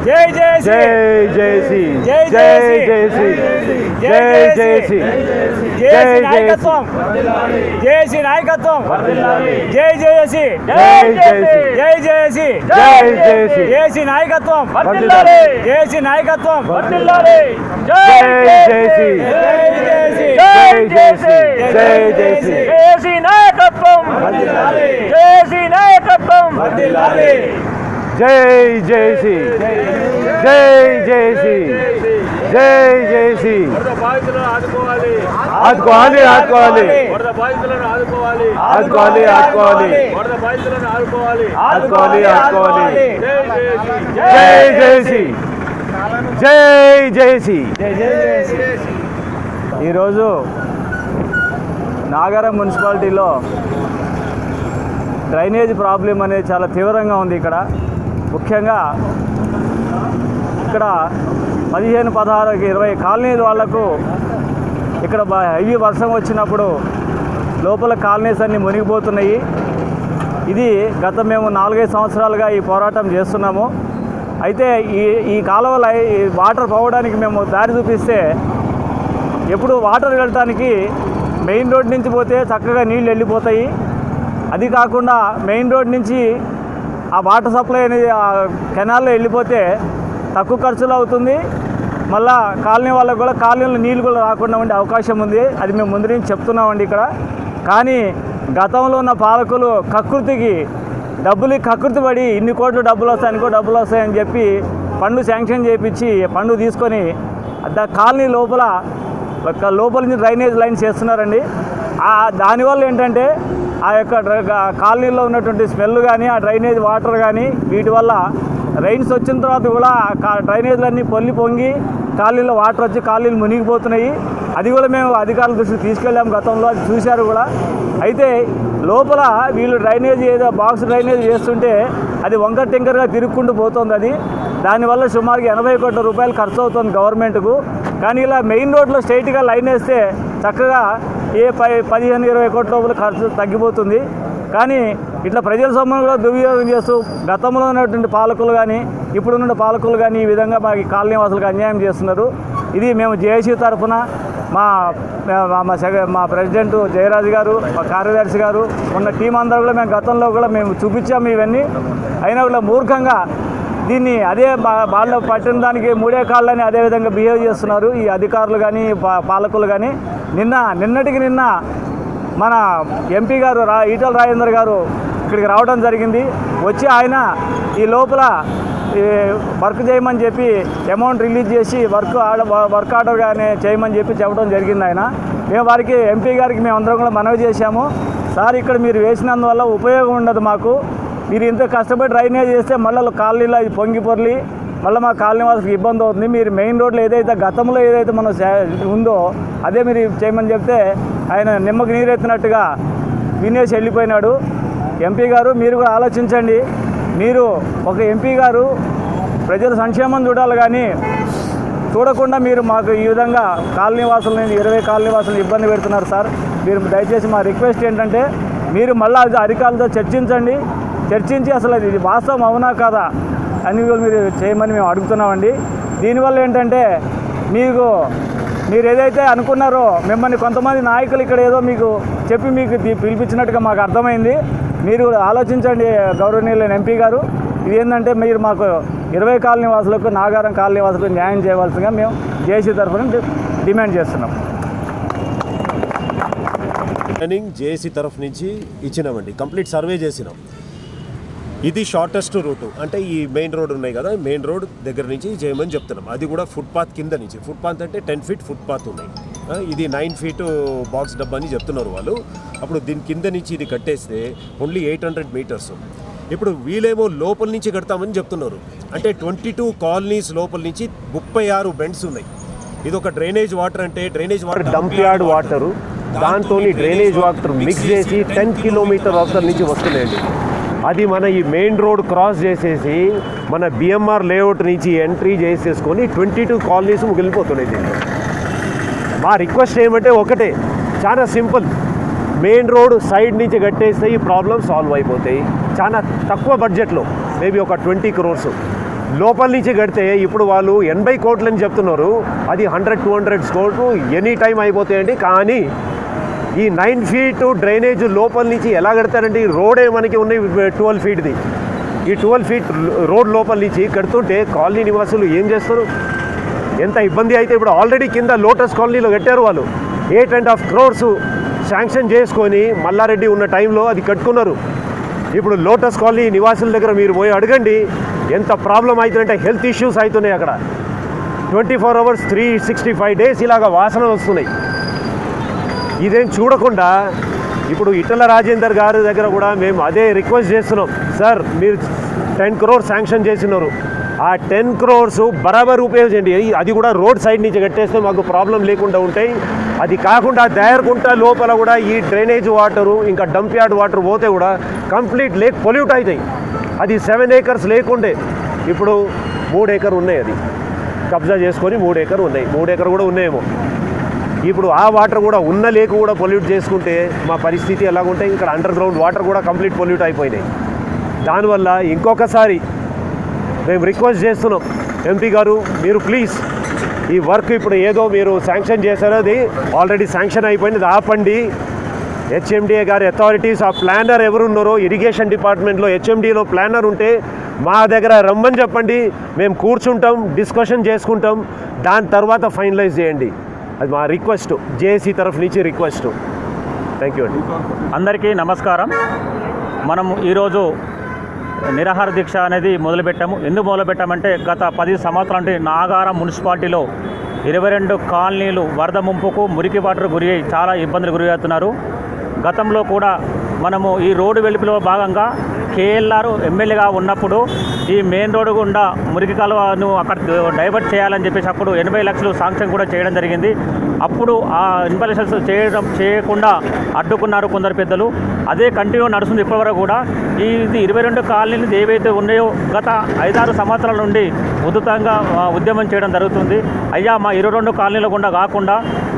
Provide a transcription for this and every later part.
జై జేసీ జై జేసీ జై జై జేసీ జేసీ జై జేసీ జేసీ నాయకత్వం జేసీ నాయకత్వం జై జేసీ జై జేసీ జై జేసీ జై జేసీ జేసీ నాయకత్వం జేసీ నాయకత్వం జై జేసీ జై జేసీ జై జేసీ జేసీ నాయకత్వం జేసీ నాయకత్వం జై జేసీ జై జేసీ జై జేసీ ఆదుకోవాలి ఆదుకోవాలి ఆదుకోవాలి ఆదుకోవాలి ఆదుకోవాలి ఆదుకోవాలి జై జేసీ జై జేసీ. ఈరోజు నాగారం మున్సిపాలిటీలో డ్రైనేజ్ ప్రాబ్లం అనేది చాలా తీవ్రంగా ఉంది. ఇక్కడ ముఖ్యంగా ఇక్కడ 15, 16, 20 కాలనీల వాళ్లకు ఇక్కడ హెవీ వర్షం వచ్చినప్పుడు లోపల కాలనీస్ అన్నీ మునిగిపోతున్నాయి. ఇది గత మేము 4-5 సంవత్సరాలుగా ఈ పోరాటం చేస్తున్నాము. అయితే ఈ కాలువల వాటర్ పోవడానికి మేము దారి చూపిస్తే ఎప్పుడు వాటర్ వెళ్ళటానికి మెయిన్ రోడ్ నుంచి పోతే చక్కగా నీళ్ళు వెళ్ళిపోతాయి. అది కాకుండా మెయిన్ రోడ్ నుంచి ఆ వాటర్ సప్లై అనేది ఆ కెనాల్లో వెళ్ళిపోతే తక్కువ ఖర్చులో అవుతుంది. మళ్ళా కాలనీ వాళ్ళకు కూడా కాలనీలో నీళ్ళు కూడా రాకుండా ఉండే అవకాశం ఉంది. అది మేము ముందు నుంచి చెప్తున్నామండి ఇక్కడ. కానీ గతంలో ఉన్న పాలకులు కకృతి పడి ఇన్ని కోట్లు డబ్బులు వస్తాయని చెప్పి ఫండ్ శాంక్షన్ చేయించి ఫండ్ తీసుకొని కాలనీ లోపల నుంచి డ్రైనేజ్ లైన్స్ చేస్తున్నారండి. దానివల్ల ఏంటంటే ఆ యొక్క కాలనీలో ఉన్నటువంటి స్మెల్ కానీ ఆ డ్రైనేజ్ వాటర్ కానీ వీటి వల్ల రైన్స్ వచ్చిన తర్వాత కూడా డ్రైనేజ్లన్నీ పొంగి కాలనీలో వాటర్ వచ్చి కాలనీలు మునిగిపోతున్నాయి. అది కూడా మేము అధికారుల దృష్టికి తీసుకెళ్ళాము గతంలో, అది చూశారు కూడా. అయితే లోపల వీళ్ళు డ్రైనేజ్ ఏదో బాక్స్ డ్రైనేజ్ చేస్తుంటే అది వంకర టింకర్గా తిరుక్కుంటూ పోతుంది. అది దానివల్ల సుమారుగా 80 కోట్ల రూపాయలు ఖర్చు అవుతుంది గవర్నమెంట్కు. కానీ ఇలా మెయిన్ రోడ్లో స్ట్రైట్గా లైన్ వేస్తే చక్కగా 15-20 కోట్ల రూపాయలు ఖర్చు తగ్గిపోతుంది. కానీ ఇట్లా ప్రజల సొమ్మును కూడా దుర్వినియోగం చేస్తూ గతంలో ఉన్నటువంటి పాలకులు కానీ ఇప్పుడున్న పాలకులు కానీ ఈ విధంగా మా కాలనీ వాసులకు అన్యాయం చేస్తున్నారు. ఇది మేము జేఏసీ తరఫున మా ప్రెసిడెంట్ జయరాజు గారు, మా కార్యదర్శి గారు, ఉన్న టీం అందరూ కూడా మేము గతంలో కూడా మేము చూపించాము ఇవన్నీ. అయినా కూడా మూర్ఖంగా దీన్ని అదే వాళ్ళు పట్టిన దానికి 3 కాళ్ళని అదేవిధంగా బిహేవ్ చేస్తున్నారు ఈ అధికారులు కానీ పాలకులు కానీ. నిన్నటికి నిన్న మన ఎంపీ గారు ఈటల రాజేందర్ గారు ఇక్కడికి రావడం జరిగింది. వచ్చి ఆయన ఈ లోపల వర్క్ చేయమని చెప్పి అమౌంట్ రిలీజ్ చేసి వర్క్ ఆర్డర్ కానీ చేయమని చెప్పి చెప్పడం జరిగింది. మేము వారికి ఎంపీ గారికి మేము అందరం కూడా మనవి చేశాము. సార్, ఇక్కడ మీరు వేసినందువల్ల ఉపయోగం ఉండదు మాకు. మీరు ఇంత కష్టపడి డ్రైనేజ్ చేస్తే మళ్ళీ కాలనీలో అది పొంగి మళ్ళీ మా కాలనీ వాళ్ళకి ఇబ్బంది అవుతుంది. మీరు మెయిన్ రోడ్లో గతంలో ఏదైతే మనం ఉందో అదే మీరు చేయమని చెప్తే ఆయన నిమ్మకి నీరెత్తినట్టుగా వినేసి వెళ్ళిపోయినాడు. ఎంపీ గారు, మీరు కూడా ఆలోచించండి. మీరు ఒక ఎంపీ గారు ప్రజల సంక్షేమం చూడాలి కానీ చూడకుండా మీరు మాకు ఈ విధంగా కాలనీ వాసులని 20 కాలనీ వాసులను ఇబ్బంది పెడుతున్నారు సార్. మీరు దయచేసి మా రిక్వెస్ట్ ఏంటంటే మీరు మళ్ళీ అధికారులతో చర్చించి అసలు ఇది వాస్తవం అవునా కాదా అని మీరు చేయమని మేము అడుగుతున్నామండి. దీనివల్ల ఏంటంటే మీరు ఏదైతే అనుకున్నారో మిమ్మల్ని కొంతమంది నాయకులు ఇక్కడ ఏదో మీకు చెప్పి మీకు పిలిపించినట్టుగా మాకు అర్థమైంది. మీరు ఆలోచించండి గౌరవనీయులైన ఎంపీ గారు. ఇది ఏంటంటే మీరు మాకు 20 కాలనీ వాసులకు, నాగారం కాలనీ వాసులకు న్యాయం చేయవలసిందిగా మేము జేఏసీ తరఫున డిమాండ్ చేస్తున్నాం. జేఏసీ తరఫు నుంచి ఇచ్చినామండి, కంప్లీట్ సర్వే చేసినాం. ఇది షార్టెస్ట్ రూటు, అంటే ఈ మెయిన్ రోడ్ ఉన్నాయి కదా, మెయిన్ రోడ్ దగ్గర నుంచి చేయమని చెప్తున్నాం. అది కూడా ఫుట్పాత్ కింద నుంచి. ఫుట్పాత్ అంటే 10 ఫీట్ ఫుట్పాత్ ఉన్నాయి. ఇది 9 ఫీట్ బాక్స్ డబ్బా అని చెప్తున్నారు వాళ్ళు. అప్పుడు దీని కింద నుంచి ఇది కట్టేస్తే ఓన్లీ 800 మీటర్స్. ఇప్పుడు వీళ్ళేమో లోపల నుంచి కడతామని చెప్తున్నారు. అంటే 22 కాలనీస్ లోపల నుంచి 36 బెండ్స్ ఉన్నాయి. ఇది ఒక డ్రైనేజ్ వాటర్, అంటే drainage water dump yard water, దాంతో డ్రైనేజ్ వాటర్ మిక్స్ చేసి 10 కిలోమీటర్ అవతల నుంచి వస్తున్నాయండి. అది మన ఈ మెయిన్ రోడ్ క్రాస్ చేసేసి మన బిఎంఆర్ లేఅవుట్ నుంచి ఎంట్రీ చేసేసుకొని 22 కాలనీస్ మిగిలిపోతున్నాయి. దీంట్లో మా రిక్వెస్ట్ ఏమంటే ఒకటే, చాలా సింపుల్. మెయిన్ రోడ్ సైడ్ నుంచి కట్టేస్తే ఈ ప్రాబ్లమ్ సాల్వ్ అయిపోతాయి. చాలా తక్కువ బడ్జెట్లో, మేబీ ఒక 20 crores. లోపల నుంచి కడితే ఇప్పుడు వాళ్ళు 80 కోట్లని చెప్తున్నారు, అది 100-200 కోట్లు ఎనీ టైం అయిపోతాయండి. కానీ ఈ 9 ఫీట్ డ్రైనేజ్ లోపల నుంచి ఎలా కడతారంటే, ఈ రోడే మనకి ఉన్నాయి 12 ఫీట్ది. ఈ 12 ఫీట్ రోడ్ లోపల నుంచి కడుతుంటే కాలనీ నివాసులు ఏం చేస్తారు? ఎంత ఇబ్బంది అయితే. ఇప్పుడు ఆల్రెడీ కింద లోటస్ కాలనీలో కట్టారు వాళ్ళు, 8.5 crores శాంక్షన్ చేసుకొని మల్లారెడ్డి ఉన్న టైంలో అది కట్టుకున్నారు. ఇప్పుడు లోటస్ కాలనీ నివాసుల దగ్గర మీరు పోయి అడగండి ఎంత ప్రాబ్లం అవుతుందంటే, హెల్త్ ఇష్యూస్ అవుతున్నాయి అక్కడ. 24 hours 365 days ఇలాగ వాసన వస్తున్నాయి. ఇదేం చూడకుండా ఇప్పుడు ఈటెల రాజేందర్ గారి దగ్గర కూడా మేము అదే రిక్వెస్ట్ చేస్తున్నాం. సార్, మీరు 10 crores శాంక్షన్ చేసినారు, ఆ 10 crores బరాబర్ ఉపయోగించండి. అది కూడా రోడ్ సైడ్ నుంచి కట్టేస్తే మాకు ప్రాబ్లం లేకుండా ఉంటాయి. అది కాకుండా దేవరగుంట లోపల కూడా ఈ డ్రైనేజ్ వాటరు ఇంకా డంప్ యార్డ్ వాటర్ పోతే కూడా కంప్లీట్ లేక్ పొల్యూట్ అవుతాయి. అది 7 acres లేకుండే ఇప్పుడు 3 acres ఉన్నాయి. అది కబ్జా చేసుకొని 3 acres ఉన్నాయి, 3 acres కూడా ఉన్నాయేమో. ఇప్పుడు ఆ వాటర్ కూడా ఉన్న లేక్ కూడా పొల్యూట్ చేసుకుంటే మా పరిస్థితి ఎలాగుంటాయి? ఇక్కడ అండర్ గ్రౌండ్ వాటర్ కూడా కంప్లీట్ పొల్యూట్ అయిపోయినాయి. దానివల్ల ఇంకొకసారి మేము రిక్వెస్ట్ చేస్తున్నాం, ఎంపీ గారు మీరు ప్లీజ్ ఈ వర్క్ ఇప్పుడు ఏదో మీరు శాంక్షన్ చేశారో అది ఆల్రెడీ శాంక్షన్ అయిపోయింది, అది ఆపండి. హెచ్ఎండిఏ గారి అథారిటీస్, ఆ ప్లానర్ ఎవరున్నారో ఇరిగేషన్ డిపార్ట్మెంట్లో హెచ్ఎండిలో ప్లానర్ ఉంటే మా దగ్గర రమ్మని చెప్పండి, మేము కూర్చుంటాం, డిస్కషన్ చేసుకుంటాం, దాని తర్వాత ఫైనలైజ్ చేయండి. అది మా రిక్వెస్ట్, జేఏసీ తరఫు నుంచి రిక్వెస్ట్. థ్యాంక్ యూ అండి. అందరికీ నమస్కారం. మనం ఈరోజు నిరాహార దీక్ష అనేది మొదలుపెట్టాము. ఎందుకు మొదలుపెట్టామంటే, గత 10 సంవత్సరాల నుండి నాగారం మున్సిపాలిటీలో 22 కాలనీలు వరద ముంపుకు మురికి వాటర్ గురి అయి చాలా ఇబ్బందులు గురి అవుతున్నారు. గతంలో కూడా మనము ఈ రోడ్డు వెలుపులో భాగంగా కేఎల్ఆర్ ఎమ్మెల్యేగా ఉన్నప్పుడు ఈ మెయిన్ రోడ్డు గుండా మురికి కాలువను అక్కడ డైవర్ట్ చేయాలని చెప్పేసి అప్పుడు 80 లక్షలు శాంక్షన్ కూడా చేయడం జరిగింది. అప్పుడు ఆ ఇన్వెస్టిగేషన్స్ చేయకుండా అడ్డుకున్నారు కొందరు పెద్దలు. అదే కంటిన్యూ నడుస్తుంది ఇప్పటివరకు కూడా. ఇది 22 కాలనీలు ఏవైతే ఉన్నాయో గత 5-6 సంవత్సరాల నుండి ఉధృతంగా ఉద్యమం చేయడం జరుగుతుంది. అయ్యా, మా 22 కాలనీల గుండా కాకుండా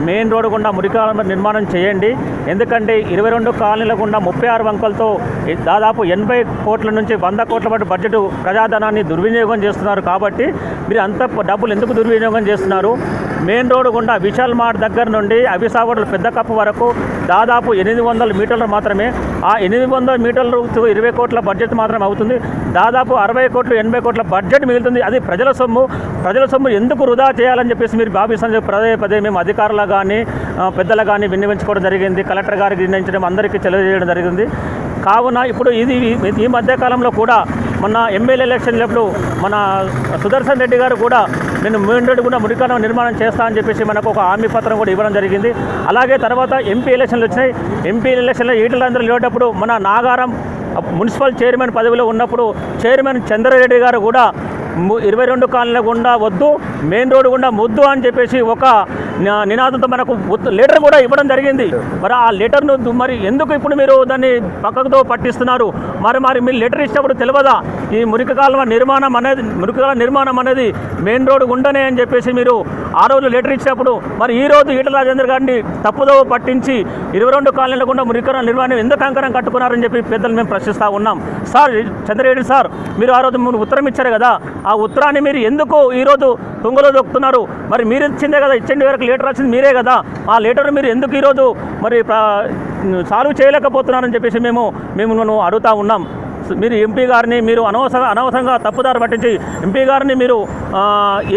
మెయిన్ రోడ్డు గుండా మురికాల నిర్మాణం చేయండి. ఎందుకంటే 22 కాలనీల గుండా 36 వంకలతో దాదాపు 80 కోట్ల నుంచి 100 కోట్ల పాటు బడ్జెట్ ప్రజాధనాన్ని దుర్వినియోగం చేస్తున్నారు. కాబట్టి మీరు అంత డబ్బులు ఎందుకు దుర్వినియోగం చేస్తున్నారు? మెయిన్ రోడ్డు గుండా విశాల్ మార్ట్ దగ్గర నుండి అభిసాగర్ పెద్ద కప్పు వరకు దాదాపు 800 మీటర్లు మాత్రమే. ఆ 800 మీటర్లు 20 కోట్ల బడ్జెట్ మాత్రమే అవుతుంది. దాదాపు 60 కోట్లు 80 కోట్ల బడ్జెట్ మిగులుతుంది. అది ప్రజల సొమ్ము ఎందుకు వృధా చేయాలని చెప్పేసి మీరు భావిస్తాను. పదే మేము అధికారులు కానీ పెద్దలు కానీ విన్నవించుకోవడం జరిగింది. కలెక్టర్ గారికి నిర్ణయించడం, అందరికీ తెలియజేయడం జరిగింది. కావున ఇప్పుడు ఈ మధ్యకాలంలో కూడా మొన్న ఎమ్మెల్యే ఎలక్షన్లప్పుడు మన సుదర్శన్ రెడ్డి గారు కూడా నేను మెయిన్ రోడ్డు కూడా మురికాలం నిర్మాణం చేస్తా అని చెప్పేసి మనకు ఒక హామీ పత్రం కూడా ఇవ్వడం జరిగింది. అలాగే తర్వాత ఎంపీ ఎలక్షన్లు వచ్చినాయి. ఎంపీ ఎలక్షన్లో ఈటలందరూ లేటప్పుడు మన నాగారం మున్సిపల్ చైర్మన్ పదవిలో ఉన్నప్పుడు చైర్మన్ చంద్రారెడ్డి గారు కూడా 22 కాలనీల గుండా వద్దు, మెయిన్ రోడ్డు గుండా ముద్దు అని చెప్పేసి ఒక నినాదంతో మనకు లెటర్ కూడా ఇవ్వడం జరిగింది. మరి ఆ లెటర్ను మరి ఎందుకు ఇప్పుడు మీరు దాన్ని పక్కతో పట్టిస్తున్నారు? మరి మీరు లెటర్ ఇచ్చినప్పుడు తెలియదా ఈ మురికి కాలువ నిర్మాణం అనేది మెయిన్ రోడ్డు గుండనే అని చెప్పేసి మీరు ఆ రోజు లెటర్ ఇచ్చినప్పుడు మరి ఈ రోజు ఈటల రాజేందర్ గారిని తప్పుదో పట్టించి 22 కాలనీల గుండా మురికి నిర్మాణం ఎందుకు కంకరం కట్టుకున్నారని చెప్పి పెద్దలు మేము ప్రశ్నిస్తూ ఉన్నాం. సార్ చంద్రరెడ్డి సార్, మీరు ఆ రోజు మీరు ఉత్తరం ఇచ్చారు కదా, ఆ ఉత్తరాన్ని మీరు ఎందుకు ఈరోజు తుంగలో దొక్కుతున్నారు? మరి మీరు ఇచ్చిందే కదా, ఇచ్చండి వరకు లెటర్ వచ్చింది మీరే కదా, ఆ లెటర్ మీరు ఎందుకు ఈరోజు మరి సాల్వ్ చేయలేకపోతున్నారని చెప్పేసి మేము అడుగుతూ ఉన్నాం. మీరు ఎంపీ గారిని మీరు అనవసరంగా తప్పుదారి పట్టించి ఎంపీ గారిని మీరు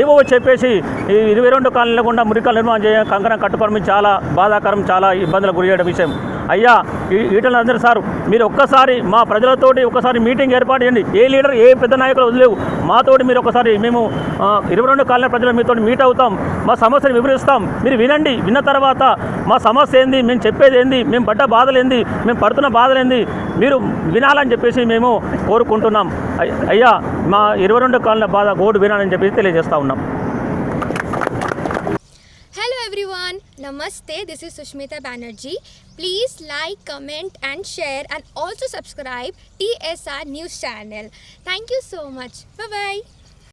ఏవో చెప్పేసి ఈ 22 కాలనీల గుండా మురికాల నిర్మాణం కంకణం కట్టుకోవడం చాలా బాధాకరం, చాలా ఇబ్బందులకు గురయ్యే విషయం. అయ్యా ఈటల రాజేందర్ సార్, మీరు ఒక్కసారి మా ప్రజలతోటి ఒకసారి మీటింగ్ ఏర్పాటు చేయండి. ఏ లీడర్ ఏ పెద్ద నాయకులు వదిలేవు, మాతోటి మీరు ఒకసారి మేము 22 కాలనీ ప్రజలు మీతో మీట్ అవుతాం, మా సమస్యను వివరిస్తాం, మీరు వినండి. విన్న తర్వాత మా సమస్య ఏంది, మేము చెప్పేది ఏంది, మేము పడ్డ బాధలేంది, మేము పడుతున్న బాధలేంది మీరు వినాలని చెప్పేసి మేము కోరుకుంటున్నాం. అయ్యా, మా 22 కాలనీ బాధ గోడు వినాలని చెప్పేసి తెలియజేస్తూ ఉన్నాం. Hello everyone, Namaste, this is Sushmita Banerjee. Please like, comment and share and also subscribe TSR News channel. Thank you so much. Bye bye.